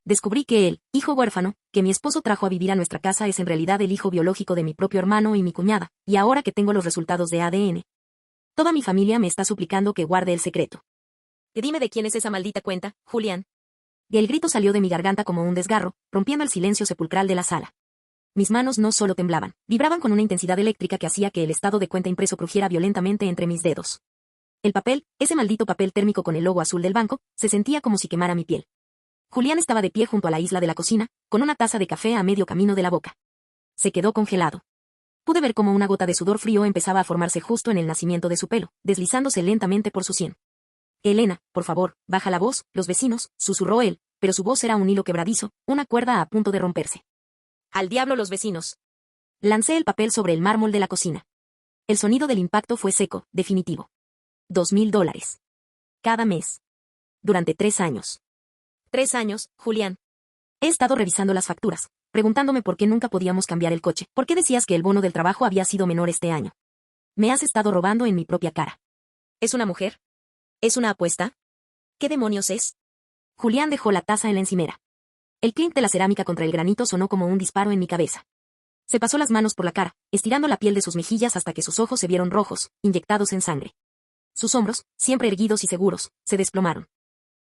Descubrí que el hijo huérfano, que mi esposo trajo a vivir a nuestra casa es en realidad el hijo biológico de mi propio hermano y mi cuñada, y ahora que tengo los resultados de ADN, toda mi familia me está suplicando que guarde el secreto. Que dime de quién es esa maldita cuenta, Julián. Y el grito salió de mi garganta como un desgarro, rompiendo el silencio sepulcral de la sala. Mis manos no solo temblaban, vibraban con una intensidad eléctrica que hacía que el estado de cuenta impreso crujiera violentamente entre mis dedos. El papel, ese maldito papel térmico con el logo azul del banco, se sentía como si quemara mi piel. Julián estaba de pie junto a la isla de la cocina, con una taza de café a medio camino de la boca. Se quedó congelado. Pude ver cómo una gota de sudor frío empezaba a formarse justo en el nacimiento de su pelo, deslizándose lentamente por su sien. Elena, por favor, baja la voz, los vecinos, susurró él, pero su voz era un hilo quebradizo, una cuerda a punto de romperse. Al diablo los vecinos. Lancé el papel sobre el mármol de la cocina. El sonido del impacto fue seco, definitivo. $2,000. Cada mes. Durante 3 años. 3 años, Julián. He estado revisando las facturas, preguntándome por qué nunca podíamos cambiar el coche. ¿Por qué decías que el bono del trabajo había sido menor este año? Me has estado robando en mi propia cara. ¿Es una mujer? ¿Es una apuesta? ¿Qué demonios es? Julián dejó la taza en la encimera. El clink de la cerámica contra el granito sonó como un disparo en mi cabeza. Se pasó las manos por la cara, estirando la piel de sus mejillas hasta que sus ojos se vieron rojos, inyectados en sangre. Sus hombros, siempre erguidos y seguros, se desplomaron.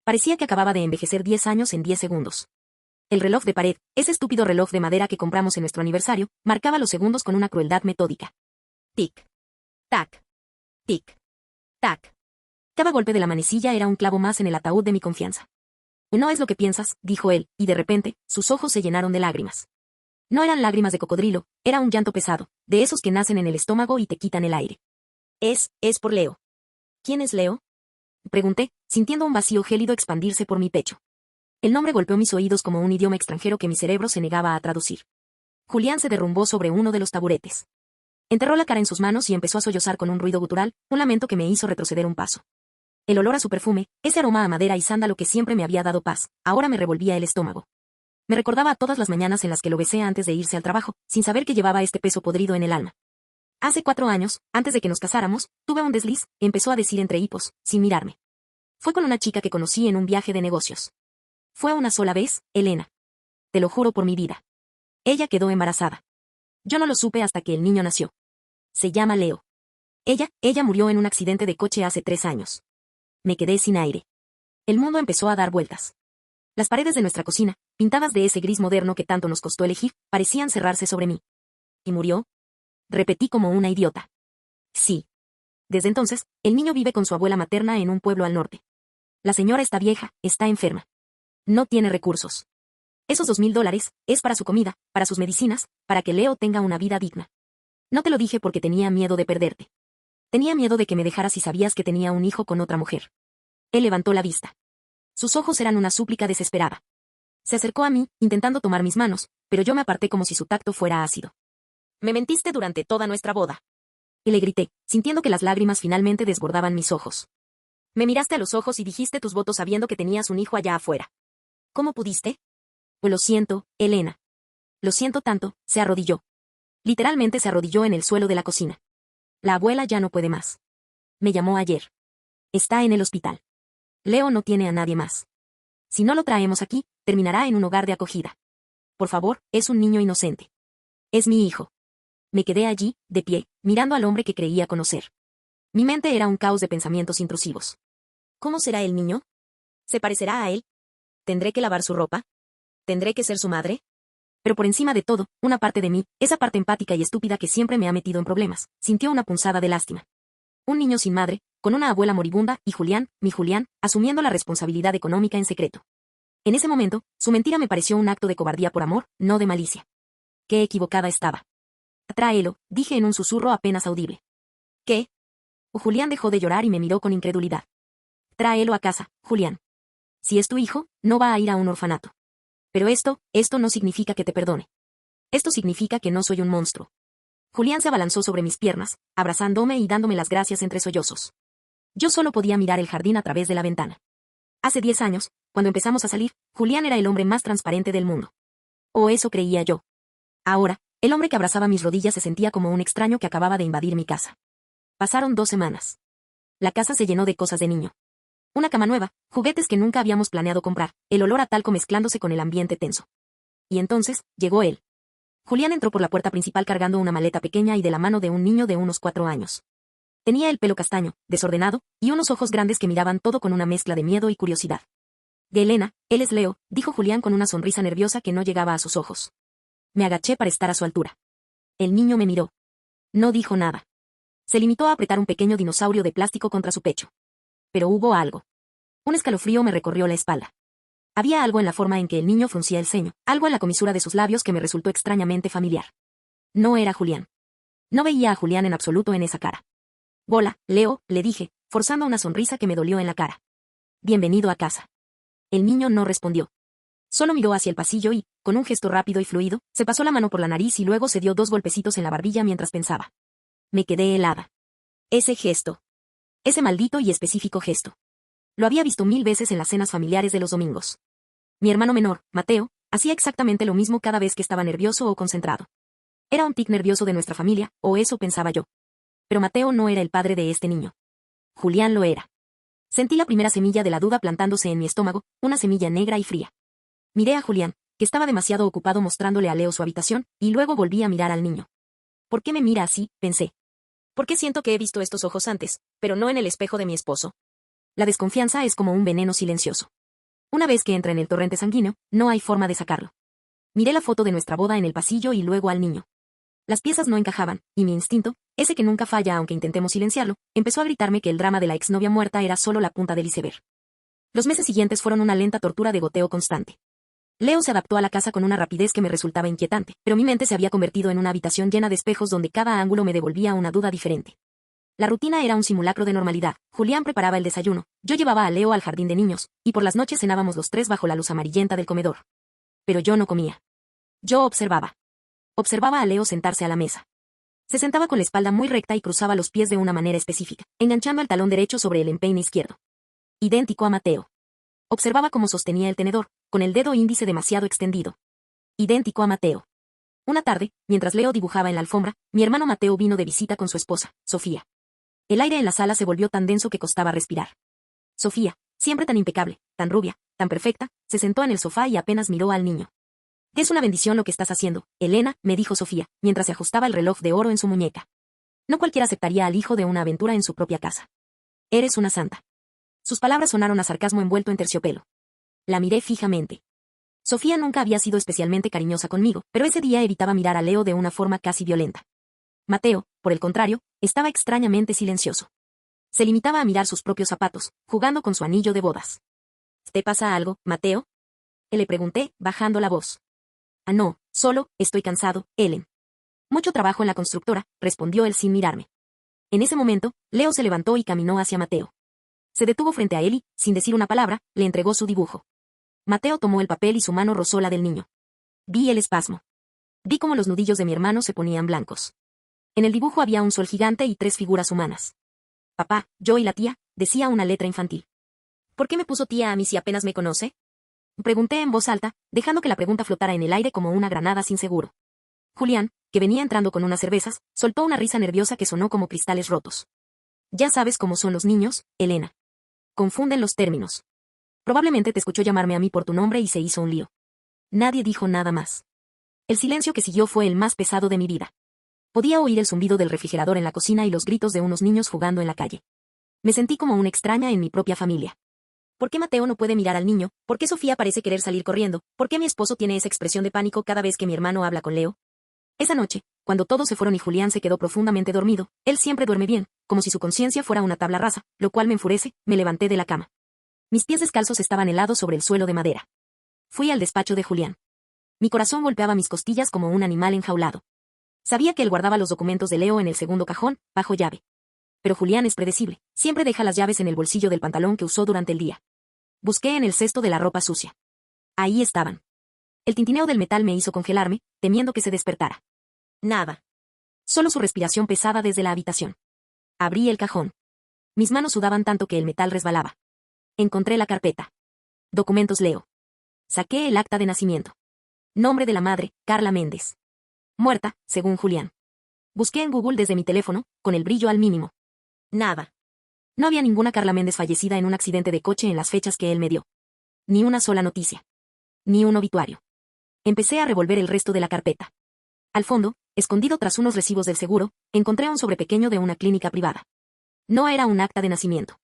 Parecía que acababa de envejecer 10 años en 10 segundos. El reloj de pared, ese estúpido reloj de madera que compramos en nuestro aniversario, marcaba los segundos con una crueldad metódica. Tic. Tac. Tic. Tac. Cada golpe de la manecilla era un clavo más en el ataúd de mi confianza. No es lo que piensas, dijo él, y de repente, sus ojos se llenaron de lágrimas. No eran lágrimas de cocodrilo, era un llanto pesado, de esos que nacen en el estómago y te quitan el aire. Es por Leo. ¿Quién es Leo? Pregunté, sintiendo un vacío gélido expandirse por mi pecho. El nombre golpeó mis oídos como un idioma extranjero que mi cerebro se negaba a traducir. Julián se derrumbó sobre uno de los taburetes. Enterró la cara en sus manos y empezó a sollozar con un ruido gutural, un lamento que me hizo retroceder un paso. El olor a su perfume, ese aroma a madera y sándalo que siempre me había dado paz, ahora me revolvía el estómago. Me recordaba a todas las mañanas en las que lo besé antes de irse al trabajo, sin saber que llevaba este peso podrido en el alma. Hace 4 años, antes de que nos casáramos, tuve un desliz, empezó a decir entre hipos, sin mirarme. Fue con una chica que conocí en un viaje de negocios. Fue una sola vez, Elena. Te lo juro por mi vida. Ella quedó embarazada. Yo no lo supe hasta que el niño nació. Se llama Leo. Ella murió en un accidente de coche hace 3 años. Me quedé sin aire. El mundo empezó a dar vueltas. Las paredes de nuestra cocina, pintadas de ese gris moderno que tanto nos costó elegir, parecían cerrarse sobre mí. ¿Y murió? Repetí como una idiota. Sí. Desde entonces, el niño vive con su abuela materna en un pueblo al norte. La señora está vieja, está enferma. No tiene recursos. Esos $2,000 es para su comida, para sus medicinas, para que Leo tenga una vida digna. No te lo dije porque tenía miedo de perderte. Tenía miedo de que me dejaras si sabías que tenía un hijo con otra mujer. Él levantó la vista. Sus ojos eran una súplica desesperada. Se acercó a mí, intentando tomar mis manos, pero yo me aparté como si su tacto fuera ácido. Me mentiste durante toda nuestra boda. Y le grité, sintiendo que las lágrimas finalmente desbordaban mis ojos. Me miraste a los ojos y dijiste tus votos sabiendo que tenías un hijo allá afuera. ¿Cómo pudiste? Pues lo siento, Elena. Lo siento tanto, se arrodilló. Literalmente se arrodilló en el suelo de la cocina. La abuela ya no puede más. Me llamó ayer. Está en el hospital. Leo no tiene a nadie más. Si no lo traemos aquí, terminará en un hogar de acogida. Por favor, es un niño inocente. Es mi hijo. Me quedé allí, de pie, mirando al hombre que creía conocer. Mi mente era un caos de pensamientos intrusivos. ¿Cómo será el niño? ¿Se parecerá a él? ¿Tendré que lavar su ropa? ¿Tendré que ser su madre? Pero por encima de todo, una parte de mí, esa parte empática y estúpida que siempre me ha metido en problemas, sintió una punzada de lástima. Un niño sin madre, con una abuela moribunda, y Julián, mi Julián, asumiendo la responsabilidad económica en secreto. En ese momento, su mentira me pareció un acto de cobardía por amor, no de malicia. Qué equivocada estaba. Tráelo, dije en un susurro apenas audible. ¿Qué? Julián dejó de llorar y me miró con incredulidad. Tráelo a casa, Julián. Si es tu hijo, no va a ir a un orfanato. Pero esto no significa que te perdone. Esto significa que no soy un monstruo. Julián se abalanzó sobre mis piernas, abrazándome y dándome las gracias entre sollozos. Yo solo podía mirar el jardín a través de la ventana. Hace 10 años, cuando empezamos a salir, Julián era el hombre más transparente del mundo. O eso creía yo. Ahora, el hombre que abrazaba mis rodillas se sentía como un extraño que acababa de invadir mi casa. Pasaron 2 semanas. La casa se llenó de cosas de niño. Una cama nueva, juguetes que nunca habíamos planeado comprar, el olor a talco mezclándose con el ambiente tenso. Y entonces, llegó él. Julián entró por la puerta principal cargando una maleta pequeña y de la mano de un niño de unos 4 años. Tenía el pelo castaño, desordenado, y unos ojos grandes que miraban todo con una mezcla de miedo y curiosidad. De Elena, él es Leo, dijo Julián con una sonrisa nerviosa que no llegaba a sus ojos. Me agaché para estar a su altura. El niño me miró. No dijo nada. Se limitó a apretar un pequeño dinosaurio de plástico contra su pecho. Pero hubo algo. Un escalofrío me recorrió la espalda. Había algo en la forma en que el niño fruncía el ceño, algo en la comisura de sus labios que me resultó extrañamente familiar. No era Julián. No veía a Julián en absoluto en esa cara. Hola, Leo, le dije, forzando una sonrisa que me dolió en la cara. Bienvenido a casa. El niño no respondió. Solo miró hacia el pasillo y, con un gesto rápido y fluido, se pasó la mano por la nariz y luego se dio 2 golpecitos en la barbilla mientras pensaba. Me quedé helada. Ese gesto. Ese maldito y específico gesto. Lo había visto 1000 veces en las cenas familiares de los domingos. Mi hermano menor, Mateo, hacía exactamente lo mismo cada vez que estaba nervioso o concentrado. Era un tic nervioso de nuestra familia, o eso pensaba yo. Pero Mateo no era el padre de este niño. Julián lo era. Sentí la primera semilla de la duda plantándose en mi estómago, una semilla negra y fría. Miré a Julián, que estaba demasiado ocupado mostrándole a Leo su habitación, y luego volví a mirar al niño. ¿Por qué me mira así?, pensé. ¿Por qué siento que he visto estos ojos antes, pero no en el espejo de mi esposo? La desconfianza es como un veneno silencioso. Una vez que entra en el torrente sanguíneo, no hay forma de sacarlo. Miré la foto de nuestra boda en el pasillo y luego al niño. Las piezas no encajaban, y mi instinto, ese que nunca falla aunque intentemos silenciarlo, empezó a gritarme que el drama de la exnovia muerta era solo la punta del iceberg. Los meses siguientes fueron una lenta tortura de goteo constante. Leo se adaptó a la casa con una rapidez que me resultaba inquietante, pero mi mente se había convertido en una habitación llena de espejos donde cada ángulo me devolvía una duda diferente. La rutina era un simulacro de normalidad. Julián preparaba el desayuno, yo llevaba a Leo al jardín de niños, y por las noches cenábamos los 3 bajo la luz amarillenta del comedor. Pero yo no comía. Yo observaba. Observaba a Leo sentarse a la mesa. Se sentaba con la espalda muy recta y cruzaba los pies de una manera específica, enganchando el talón derecho sobre el empeine izquierdo. Idéntico a Mateo. Observaba cómo sostenía el tenedor, con el dedo índice demasiado extendido. Idéntico a Mateo. Una tarde, mientras Leo dibujaba en la alfombra, mi hermano Mateo vino de visita con su esposa, Sofía. El aire en la sala se volvió tan denso que costaba respirar. Sofía, siempre tan impecable, tan rubia, tan perfecta, se sentó en el sofá y apenas miró al niño. Es una bendición lo que estás haciendo, Elena, me dijo Sofía, mientras se ajustaba el reloj de oro en su muñeca. No cualquiera aceptaría al hijo de una aventura en su propia casa. Eres una santa. Sus palabras sonaron a sarcasmo envuelto en terciopelo. La miré fijamente. Sofía nunca había sido especialmente cariñosa conmigo, pero ese día evitaba mirar a Leo de una forma casi violenta. Mateo, por el contrario, estaba extrañamente silencioso. Se limitaba a mirar sus propios zapatos, jugando con su anillo de bodas. ¿Te pasa algo, Mateo?, le pregunté, bajando la voz. Ah, no, solo, estoy cansado, Ellen. Mucho trabajo en la constructora, respondió él sin mirarme. En ese momento, Leo se levantó y caminó hacia Mateo. Se detuvo frente a él y, sin decir una palabra, le entregó su dibujo. Mateo tomó el papel y su mano rozó la del niño. Vi el espasmo. Vi cómo los nudillos de mi hermano se ponían blancos. En el dibujo había un sol gigante y 3 figuras humanas. Papá, yo y la tía, decía una letra infantil. ¿Por qué me puso tía a mí si apenas me conoce?, pregunté en voz alta, dejando que la pregunta flotara en el aire como una granada sin seguro. Julián, que venía entrando con unas cervezas, soltó una risa nerviosa que sonó como cristales rotos. Ya sabes cómo son los niños, Elena. Confunden los términos. Probablemente te escuchó llamarme a mí por tu nombre y se hizo un lío. Nadie dijo nada más. El silencio que siguió fue el más pesado de mi vida. Podía oír el zumbido del refrigerador en la cocina y los gritos de unos niños jugando en la calle. Me sentí como una extraña en mi propia familia. ¿Por qué Mateo no puede mirar al niño? ¿Por qué Sofía parece querer salir corriendo? ¿Por qué mi esposo tiene esa expresión de pánico cada vez que mi hermano habla con Leo? Esa noche, cuando todos se fueron y Julián se quedó profundamente dormido, él siempre duerme bien, como si su conciencia fuera una tabla rasa, lo cual me enfurece, me levanté de la cama. Mis pies descalzos estaban helados sobre el suelo de madera. Fui al despacho de Julián. Mi corazón golpeaba mis costillas como un animal enjaulado. Sabía que él guardaba los documentos de Leo en el segundo cajón, bajo llave. Pero Julián es predecible, siempre deja las llaves en el bolsillo del pantalón que usó durante el día. Busqué en el cesto de la ropa sucia. Ahí estaban. El tintineo del metal me hizo congelarme, temiendo que se despertara. Nada. Solo su respiración pesada desde la habitación. Abrí el cajón. Mis manos sudaban tanto que el metal resbalaba. Encontré la carpeta. Documentos Leo. Saqué el acta de nacimiento. Nombre de la madre, Carla Méndez. Muerta, según Julián. Busqué en Google desde mi teléfono, con el brillo al mínimo. Nada. No había ninguna Carla Méndez fallecida en un accidente de coche en las fechas que él me dio. Ni una sola noticia. Ni un obituario. Empecé a revolver el resto de la carpeta. Al fondo, escondido tras unos recibos del seguro, encontré un sobre pequeño de una clínica privada. No era un acta de nacimiento.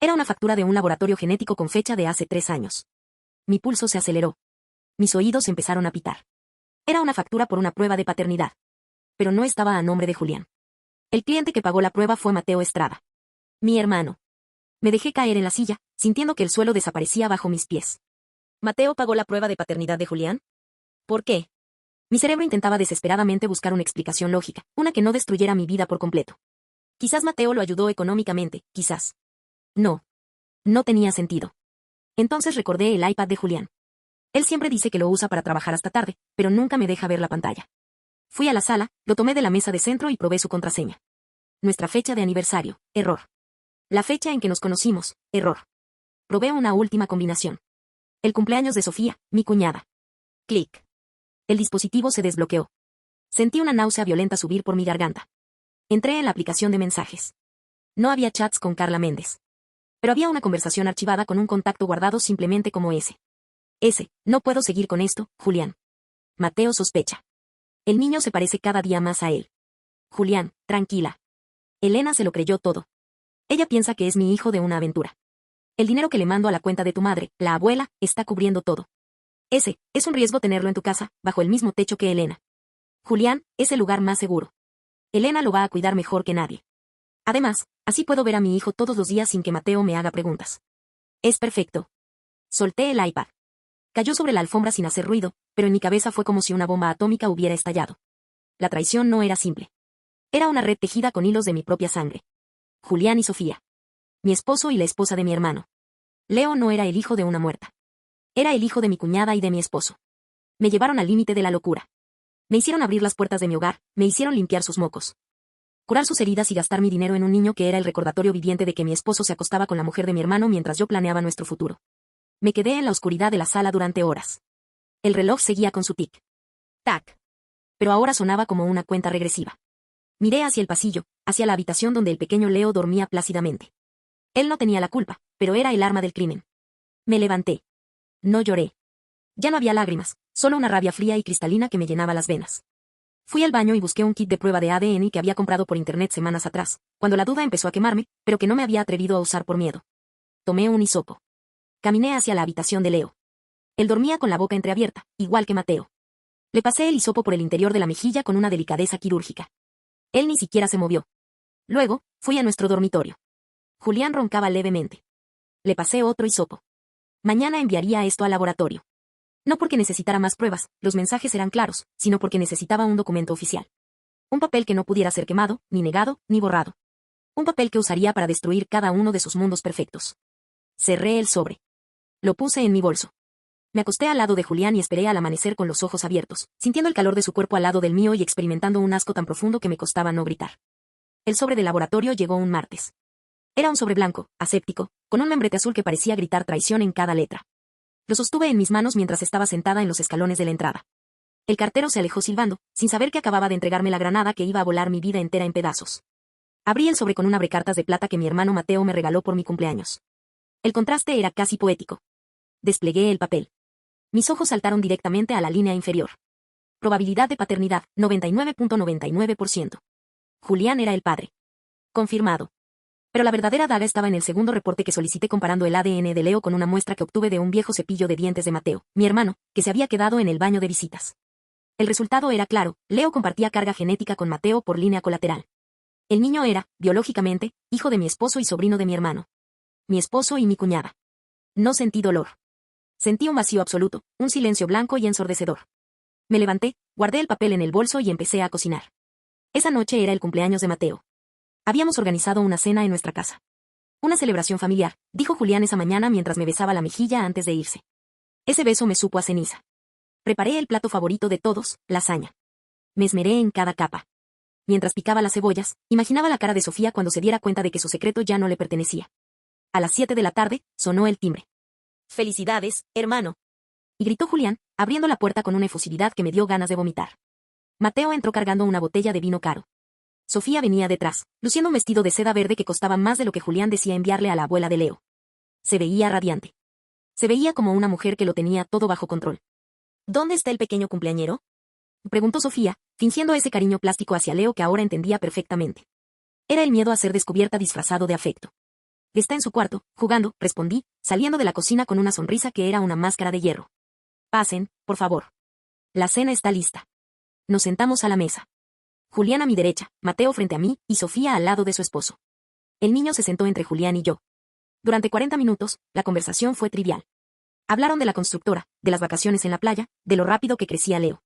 Era una factura de un laboratorio genético con fecha de hace 3 años. Mi pulso se aceleró. Mis oídos empezaron a pitar. Era una factura por una prueba de paternidad. Pero no estaba a nombre de Julián. El cliente que pagó la prueba fue Mateo Estrada. Mi hermano. Me dejé caer en la silla, sintiendo que el suelo desaparecía bajo mis pies. ¿Mateo pagó la prueba de paternidad de Julián? ¿Por qué? Mi cerebro intentaba desesperadamente buscar una explicación lógica, una que no destruyera mi vida por completo. Quizás Mateo lo ayudó económicamente, quizás. No. No tenía sentido. Entonces recordé el iPad de Julián. Él siempre dice que lo usa para trabajar hasta tarde, pero nunca me deja ver la pantalla. Fui a la sala, lo tomé de la mesa de centro y probé su contraseña. Nuestra fecha de aniversario, error. La fecha en que nos conocimos, error. Probé una última combinación. El cumpleaños de Sofía, mi cuñada. Clic. El dispositivo se desbloqueó. Sentí una náusea violenta subir por mi garganta. Entré en la aplicación de mensajes. No había chats con Carla Méndez. Pero había una conversación archivada con un contacto guardado simplemente como ese. No puedo seguir con esto, Julián. Mateo sospecha. El niño se parece cada día más a él. Julián, tranquila. Elena se lo creyó todo. Ella piensa que es mi hijo de una aventura. El dinero que le mando a la cuenta de tu madre, la abuela, está cubriendo todo. Es un riesgo tenerlo en tu casa, bajo el mismo techo que Elena. Julián, es el lugar más seguro. Elena lo va a cuidar mejor que nadie. Además, así puedo ver a mi hijo todos los días sin que Mateo me haga preguntas. Es perfecto. Solté el iPad. Cayó sobre la alfombra sin hacer ruido, pero en mi cabeza fue como si una bomba atómica hubiera estallado. La traición no era simple. Era una red tejida con hilos de mi propia sangre. Julián y Sofía. Mi esposo y la esposa de mi hermano. Leo no era el hijo de una muerta. Era el hijo de mi cuñada y de mi esposo. Me llevaron al límite de la locura. Me hicieron abrir las puertas de mi hogar, me hicieron limpiar sus mocos. Curar sus heridas y gastar mi dinero en un niño que era el recordatorio viviente de que mi esposo se acostaba con la mujer de mi hermano mientras yo planeaba nuestro futuro. Me quedé en la oscuridad de la sala durante horas. El reloj seguía con su tic. Tac. Pero ahora sonaba como una cuenta regresiva. Miré hacia el pasillo, hacia la habitación donde el pequeño Leo dormía plácidamente. Él no tenía la culpa, pero era el arma del crimen. Me levanté. No lloré. Ya no había lágrimas, solo una rabia fría y cristalina que me llenaba las venas. Fui al baño y busqué un kit de prueba de ADN que había comprado por internet semanas atrás, cuando la duda empezó a quemarme, pero que no me había atrevido a usar por miedo. Tomé un hisopo. Caminé hacia la habitación de Leo. Él dormía con la boca entreabierta, igual que Mateo. Le pasé el hisopo por el interior de la mejilla con una delicadeza quirúrgica. Él ni siquiera se movió. Luego, fui a nuestro dormitorio. Julián roncaba levemente. Le pasé otro hisopo. Mañana enviaría esto al laboratorio. No porque necesitara más pruebas, los mensajes eran claros, sino porque necesitaba un documento oficial. Un papel que no pudiera ser quemado, ni negado, ni borrado. Un papel que usaría para destruir cada uno de sus mundos perfectos. Cerré el sobre. Lo puse en mi bolso. Me acosté al lado de Julián y esperé al amanecer con los ojos abiertos, sintiendo el calor de su cuerpo al lado del mío y experimentando un asco tan profundo que me costaba no gritar. El sobre del laboratorio llegó un martes. Era un sobre blanco, aséptico, con un membrete azul que parecía gritar traición en cada letra. Lo sostuve en mis manos mientras estaba sentada en los escalones de la entrada. El cartero se alejó silbando, sin saber que acababa de entregarme la granada que iba a volar mi vida entera en pedazos. Abrí el sobre con un abrecartas de plata que mi hermano Mateo me regaló por mi cumpleaños. El contraste era casi poético. Desplegué el papel. Mis ojos saltaron directamente a la línea inferior. Probabilidad de paternidad, 99.99%. Julián era el padre. Confirmado. Pero la verdadera daga estaba en el segundo reporte que solicité comparando el ADN de Leo con una muestra que obtuve de un viejo cepillo de dientes de Mateo, mi hermano, que se había quedado en el baño de visitas. El resultado era claro, Leo compartía carga genética con Mateo por línea colateral. El niño era, biológicamente, hijo de mi esposo y sobrino de mi hermano. Mi esposo y mi cuñada. No sentí dolor. Sentí un vacío absoluto, un silencio blanco y ensordecedor. Me levanté, guardé el papel en el bolso y empecé a cocinar. Esa noche era el cumpleaños de Mateo. Habíamos organizado una cena en nuestra casa. Una celebración familiar, dijo Julián esa mañana mientras me besaba la mejilla antes de irse. Ese beso me supo a ceniza. Preparé el plato favorito de todos, lasaña. Me esmeré en cada capa. Mientras picaba las cebollas, imaginaba la cara de Sofía cuando se diera cuenta de que su secreto ya no le pertenecía. A las 7 de la tarde, sonó el timbre. «Felicidades, hermano», y gritó Julián, abriendo la puerta con una efusividad que me dio ganas de vomitar. Mateo entró cargando una botella de vino caro. Sofía venía detrás, luciendo un vestido de seda verde que costaba más de lo que Julián decía enviarle a la abuela de Leo. Se veía radiante. Se veía como una mujer que lo tenía todo bajo control. ¿Dónde está el pequeño cumpleañero? Preguntó Sofía, fingiendo ese cariño plástico hacia Leo que ahora entendía perfectamente. Era el miedo a ser descubierta disfrazado de afecto. Está en su cuarto, jugando, respondí, saliendo de la cocina con una sonrisa que era una máscara de hierro. Pasen, por favor. La cena está lista. Nos sentamos a la mesa. Julián a mi derecha, Mateo frente a mí, y Sofía al lado de su esposo. El niño se sentó entre Julián y yo. Durante 40 minutos, la conversación fue trivial. Hablaron de la constructora, de las vacaciones en la playa, de lo rápido que crecía Leo.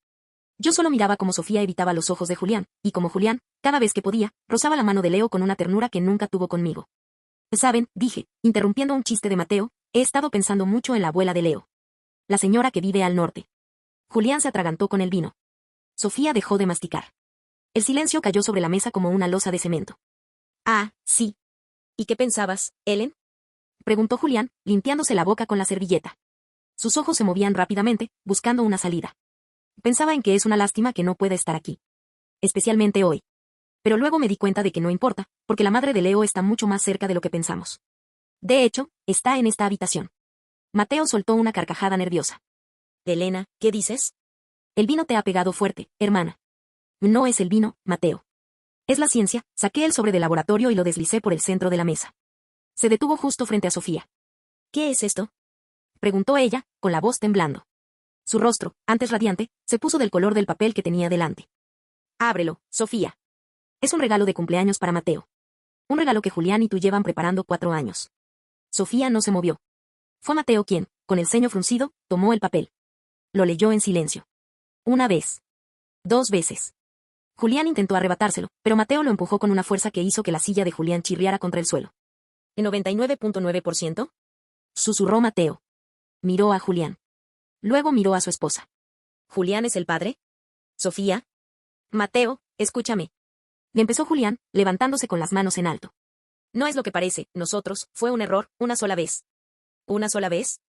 Yo solo miraba cómo Sofía evitaba los ojos de Julián, y como Julián, cada vez que podía, rozaba la mano de Leo con una ternura que nunca tuvo conmigo. Saben, dije, interrumpiendo un chiste de Mateo, he estado pensando mucho en la abuela de Leo. La señora que vive al norte. Julián se atragantó con el vino. Sofía dejó de masticar. El silencio cayó sobre la mesa como una losa de cemento. Ah, sí. ¿Y qué pensabas, Ellen? Preguntó Julián, limpiándose la boca con la servilleta. Sus ojos se movían rápidamente, buscando una salida. Pensaba en que es una lástima que no pueda estar aquí. Especialmente hoy. Pero luego me di cuenta de que no importa, porque la madre de Leo está mucho más cerca de lo que pensamos. De hecho, está en esta habitación. Mateo soltó una carcajada nerviosa. Elena, ¿qué dices? El vino te ha pegado fuerte, hermana. No es el vino, Mateo. Es la ciencia. Saqué el sobre del laboratorio y lo deslicé por el centro de la mesa. Se detuvo justo frente a Sofía. ¿Qué es esto? Preguntó ella, con la voz temblando. Su rostro, antes radiante, se puso del color del papel que tenía delante. Ábrelo, Sofía. Es un regalo de cumpleaños para Mateo. Un regalo que Julián y tú llevan preparando 4 años. Sofía no se movió. Fue Mateo quien, con el ceño fruncido, tomó el papel. Lo leyó en silencio. 1 vez. 2 veces. Julián intentó arrebatárselo, pero Mateo lo empujó con una fuerza que hizo que la silla de Julián chirriara contra el suelo. ¿El 99.9%? Susurró Mateo. Miró a Julián. Luego miró a su esposa. ¿Julián es el padre? ¿Sofía? Mateo, escúchame. Le empezó Julián, levantándose con las manos en alto. No es lo que parece, nosotros, fue un error, una sola vez. ¿Una sola vez?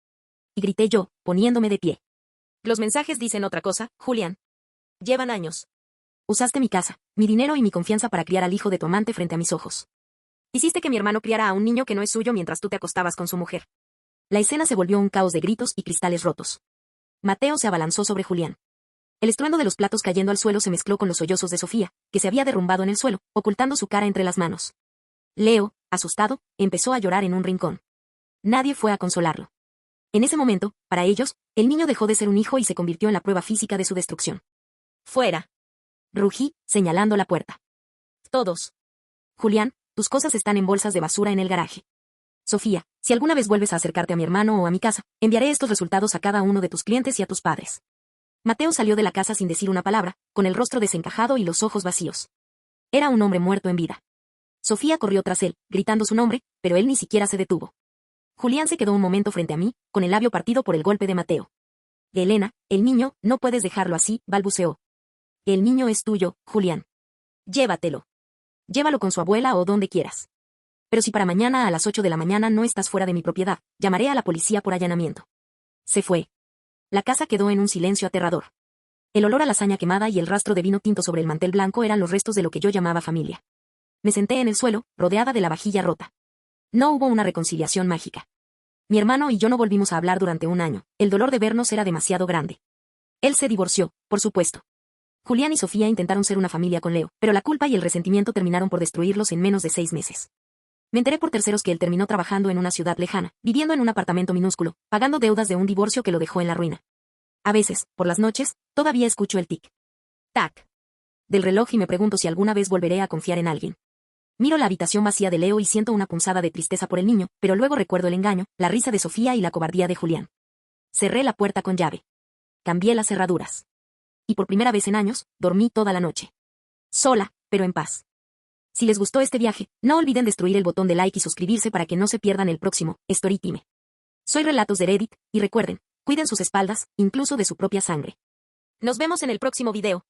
Y grité yo, poniéndome de pie. Los mensajes dicen otra cosa, Julián. Llevan años. Usaste mi casa, mi dinero y mi confianza para criar al hijo de tu amante frente a mis ojos. Hiciste que mi hermano criara a un niño que no es suyo mientras tú te acostabas con su mujer. La escena se volvió un caos de gritos y cristales rotos. Mateo se abalanzó sobre Julián. El estruendo de los platos cayendo al suelo se mezcló con los sollozos de Sofía, que se había derrumbado en el suelo, ocultando su cara entre las manos. Leo, asustado, empezó a llorar en un rincón. Nadie fue a consolarlo. En ese momento, para ellos, el niño dejó de ser un hijo y se convirtió en la prueba física de su destrucción. ¡Fuera! Rugí, señalando la puerta. Todos. Julián, tus cosas están en bolsas de basura en el garaje. Sofía, si alguna vez vuelves a acercarte a mi hermano o a mi casa, enviaré estos resultados a cada uno de tus clientes y a tus padres. Mateo salió de la casa sin decir una palabra, con el rostro desencajado y los ojos vacíos. Era un hombre muerto en vida. Sofía corrió tras él, gritando su nombre, pero él ni siquiera se detuvo. Julián se quedó un momento frente a mí, con el labio partido por el golpe de Mateo. Elena, el niño, no puedes dejarlo así, balbuceó. El niño es tuyo, Julián. Llévatelo. Llévalo con su abuela o donde quieras. Pero si para mañana a las 8 de la mañana no estás fuera de mi propiedad, llamaré a la policía por allanamiento. Se fue. La casa quedó en un silencio aterrador. El olor a lasaña quemada y el rastro de vino tinto sobre el mantel blanco eran los restos de lo que yo llamaba familia. Me senté en el suelo, rodeada de la vajilla rota. No hubo una reconciliación mágica. Mi hermano y yo no volvimos a hablar durante 1 año, el dolor de vernos era demasiado grande. Él se divorció, por supuesto. Julián y Sofía intentaron ser una familia con Leo, pero la culpa y el resentimiento terminaron por destruirlos en menos de 6 meses. Me enteré por terceros que él terminó trabajando en una ciudad lejana, viviendo en un apartamento minúsculo, pagando deudas de un divorcio que lo dejó en la ruina. A veces, por las noches, todavía escucho el tic-tac del reloj y me pregunto si alguna vez volveré a confiar en alguien. Miro la habitación vacía de Leo y siento una punzada de tristeza por el niño, pero luego recuerdo el engaño, la risa de Sofía y la cobardía de Julián. Cerré la puerta con llave. Cambié las cerraduras. Y por primera vez en años, dormí toda la noche. Sola, pero en paz. Si les gustó este viaje, no olviden destruir el botón de like y suscribirse para que no se pierdan el próximo Storytime. Soy Relatos de Reddit, y recuerden, cuiden sus espaldas, incluso de su propia sangre. Nos vemos en el próximo video.